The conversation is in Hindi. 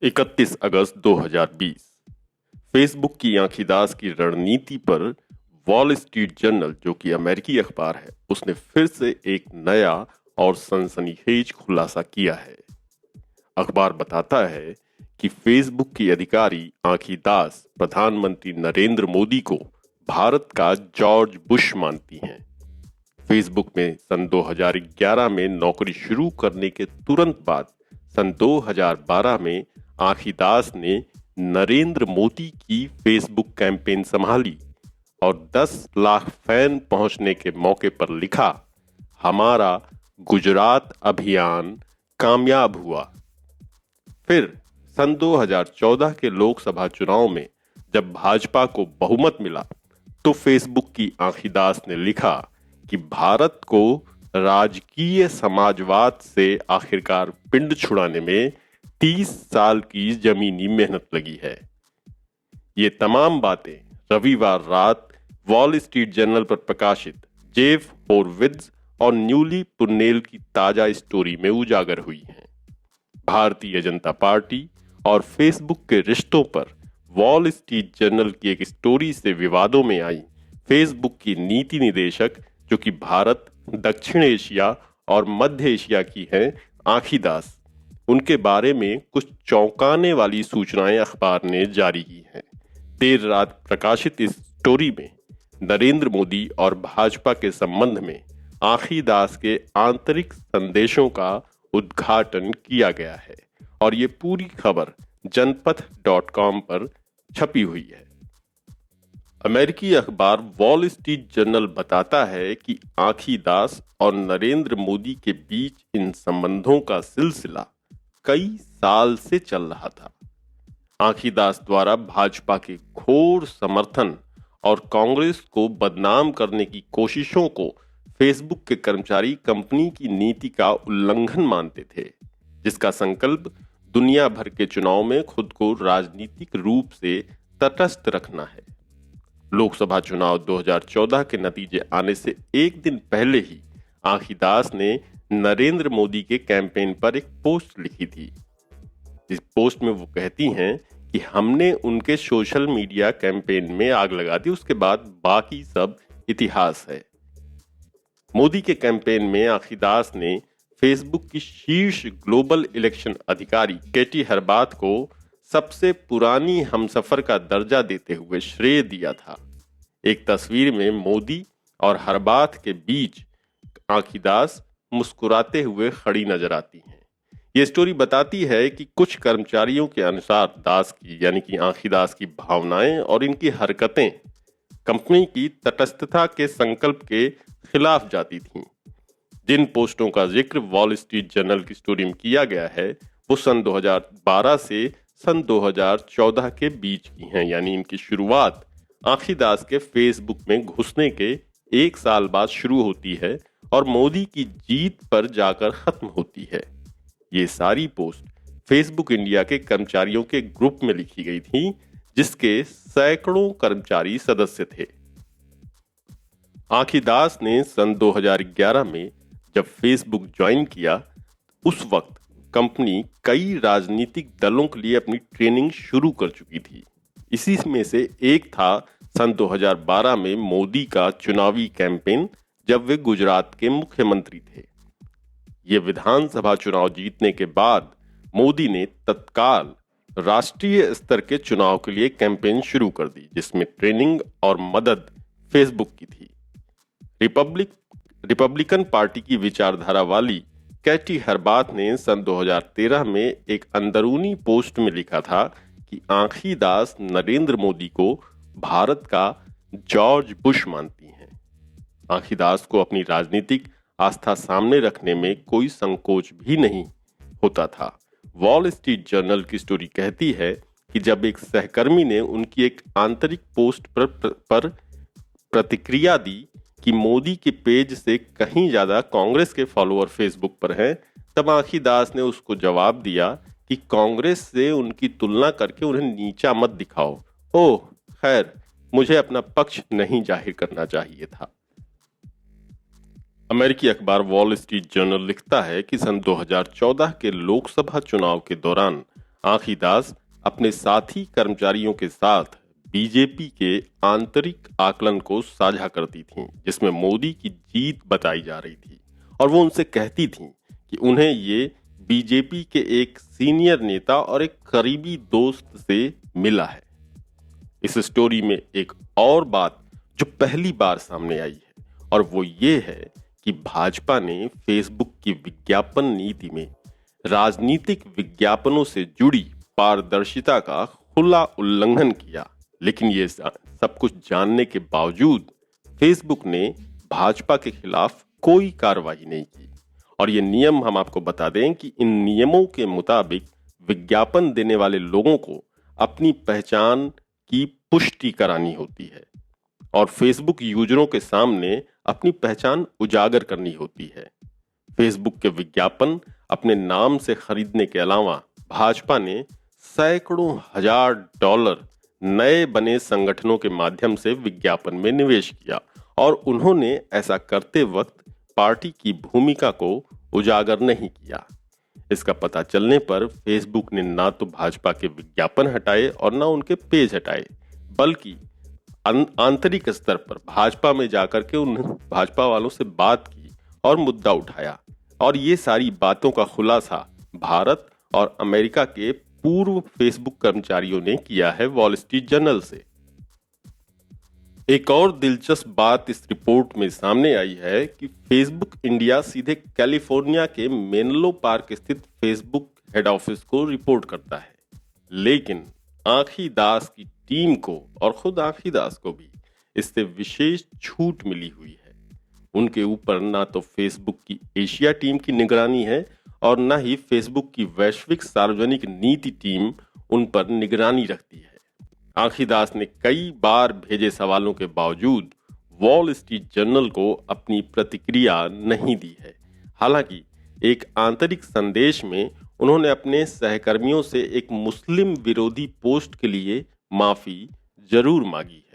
31 अगस्त 2020 फेसबुक की आंखीदाज की रणनीति पर वॉल स्ट्रीट जर्नल, जो कि अमेरिकी अखबार है, उसने फिर से एक नया और सनसनीखेज खुलासा किया है। अखबार बताता है कि फेसबुक की अधिकारी आंखीदाज प्रधानमंत्री नरेंद्र मोदी को भारत का जॉर्ज बुश मानती हैं। फेसबुक में सन 2011 में नौकरी शुरू करने के तुरंत बाद सन 2012 में आखीदास ने नरेंद्र मोदी की फेसबुक कैंपेन संभाली और 10 लाख फैन पहुंचने के मौके पर लिखा, हमारा गुजरात अभियान कामयाब हुआ। फिर सन 2014 के लोकसभा चुनाव में जब भाजपा को बहुमत मिला तो फेसबुक की आखीदास ने लिखा कि भारत को राजकीय समाजवाद से आखिरकार पिंड छुड़ाने में 30 साल की जमीनी मेहनत लगी है। ये तमाम बातें रविवार रात वॉल स्ट्रीट जर्नल पर प्रकाशित जेफ होरविट्ज और न्यूली पुन्नेल की ताजा स्टोरी में उजागर हुई हैं। भारतीय जनता पार्टी और फेसबुक के रिश्तों पर वॉल स्ट्रीट जर्नल की एक स्टोरी से विवादों में आई फेसबुक की नीति निदेशक, जो कि भारत, दक्षिण एशिया और मध्य एशिया की हैं, आखीदास, उनके बारे में कुछ चौंकाने वाली सूचनाएं अखबार ने जारी की हैं। देर रात प्रकाशित इस स्टोरी में नरेंद्र मोदी और भाजपा के संबंध में आखीदास के आंतरिक संदेशों का उद्घाटन किया गया है और ये पूरी खबर जनपथ.com पर छपी हुई है। अमेरिकी अखबार वॉल स्ट्रीट जर्नल बताता है कि आखीदास और नरेंद्र मोदी के बीच इन संबंधों का सिलसिला कई साल से चल रहा था। आखीदास द्वारा भाजपा के घोर समर्थन और कांग्रेस को बदनाम करने की कोशिशों को फेसबुक के कर्मचारी कंपनी की नीति का उल्लंघन मानते थे, जिसका संकल्प दुनिया भर के चुनाव में खुद को राजनीतिक रूप से तटस्थ रखना है। लोकसभा चुनाव 2014 के नतीजे आने से एक दिन पहले ही आखीदास ने नरेंद्र मोदी के कैंपेन पर एक पोस्ट लिखी थी। इस पोस्ट में वो कहती हैं कि हमने उनके सोशल मीडिया कैंपेन में आग लगा दी, उसके बाद बाकी सब इतिहास है। मोदी के कैंपेन में आखीदास ने फेसबुक की शीर्ष ग्लोबल इलेक्शन अधिकारी केटी हरबात को सबसे पुरानी हमसफर का दर्जा देते हुए श्रेय दिया था। एक तस्वीर में मोदी और हरबात के बीच आखीदास मुस्कुराते हुए खड़ी नजर आती हैं। ये स्टोरी बताती है कि कुछ कर्मचारियों के अनुसार दास की यानी कि आखीदास की भावनाएं और इनकी हरकतें कंपनी की तटस्थता के संकल्प के खिलाफ जाती थीं। जिन पोस्टों का जिक्र वॉल स्ट्रीट जर्नल की स्टोरी में किया गया है वो सन 2012 से सन 2014 के बीच की हैं, यानी इनकी शुरुआत आखीदास के फेसबुक में घुसने के एक साल बाद शुरू होती है और मोदी की जीत पर जाकर खत्म होती है। ये सारी पोस्ट फेसबुक इंडिया के कर्मचारियों के ग्रुप में लिखी गई थी, जिसके सैकड़ों कर्मचारी सदस्य थे। आखीदास ने सन 2011 में जब फेसबुक ज्वाइन किया, उस वक्त कंपनी कई राजनीतिक दलों के लिए अपनी ट्रेनिंग शुरू कर चुकी थी। इसी में से एक था सन 2012 में मोदी का चुनावी कैंपेन, जब वे गुजरात के मुख्यमंत्री थे। ये विधानसभा चुनाव जीतने के बाद मोदी ने तत्काल राष्ट्रीय स्तर के चुनाव के लिए कैंपेन शुरू कर दी, जिसमें ट्रेनिंग और मदद फेसबुक की थी। रिपब्लिकन पार्टी की विचारधारा वाली कैटी हरबात ने सन 2013 में एक अंदरूनी पोस्ट में लिखा था कि आखीदास नरेंद्र मोदी को भारत का जॉर्ज बुश मानती हैं। आखीदास को अपनी राजनीतिक आस्था सामने रखने में कोई संकोच भी नहीं होता था। वॉल स्ट्रीट जर्नल की स्टोरी कहती है कि जब एक सहकर्मी ने उनकी एक आंतरिक पोस्ट पर प्रतिक्रिया दी कि मोदी के पेज से कहीं ज्यादा कांग्रेस के फॉलोअर फेसबुक पर हैं, तब आखीदास ने उसको जवाब दिया कि कांग्रेस से उनकी तुलना करके उन्हें नीचा मत दिखाओ। ओह खैर, मुझे अपना पक्ष नहीं जाहिर करना चाहिए था। अमेरिकी अखबार वॉल स्ट्रीट जर्नल लिखता है कि सन 2014 के लोकसभा चुनाव के दौरान आखी दास अपने साथी कर्मचारियों के साथ बीजेपी के आंतरिक आकलन को साझा करती थीं, जिसमें मोदी की जीत बताई जा रही थी और वो उनसे कहती थीं कि उन्हें ये बीजेपी के एक सीनियर नेता और एक करीबी दोस्त से मिला है। इस स्टोरी में एक और बात जो पहली बार सामने आई है और वो ये है कि भाजपा ने फेसबुक की विज्ञापन नीति में राजनीतिक विज्ञापनों से जुड़ी पारदर्शिता का खुला उल्लंघन किया। लेकिन ये सब कुछ जानने के बावजूद फेसबुक ने भाजपा के खिलाफ कोई कार्रवाई नहीं की। और ये नियम हम आपको बता दें कि इन नियमों के मुताबिक विज्ञापन देने वाले लोगों को अपनी पहचान की पुष्टि करानी होती है और फेसबुक यूजरों के सामने अपनी पहचान उजागर करनी होती है। फेसबुक के विज्ञापन अपने नाम से खरीदने के अलावा भाजपा ने सैकड़ों हजार डॉलर नए बने संगठनों के माध्यम से विज्ञापन में निवेश किया और उन्होंने ऐसा करते वक्त पार्टी की भूमिका को उजागर नहीं किया। इसका पता चलने पर फेसबुक ने ना तो भाजपा के विज्ञापन हटाए और ना उनके पेज हटाए, बल्कि आंतरिक स्तर पर भाजपा में जाकर के उन भाजपा वालों से बात की और मुद्दा उठाया। और ये सारी बातों का खुलासा भारत और अमेरिका के पूर्व फेसबुक कर्मचारियों ने किया है वॉल स्ट्रीट जर्नल से। एक और दिलचस्प बात इस रिपोर्ट में सामने आई है कि फेसबुक इंडिया सीधे कैलिफोर्निया के मेनलो पार्क स्थित फेसबुक हेड ऑफिस को रिपोर्ट करता है, लेकिन आखी दास की टीम को और खुद आखी दास को भी इससे विशेष छूट मिली हुई है। उनके ऊपर ना तो फेसबुक की एशिया टीम की निगरानी है और ना ही फेसबुक की वैश्विक सार्वजनिक नीति टीम उन पर निगरानी रखती है। आखी दास ने कई बार भेजे सवालों के बावजूद वॉल स्ट्रीट जर्नल को अपनी प्रतिक्रिया नहीं दी है। हालांकि एक आंतरिक संदेश में उन्होंने अपने सहकर्मियों से एक मुस्लिम विरोधी पोस्ट के लिए माफी जरूर मांगी है।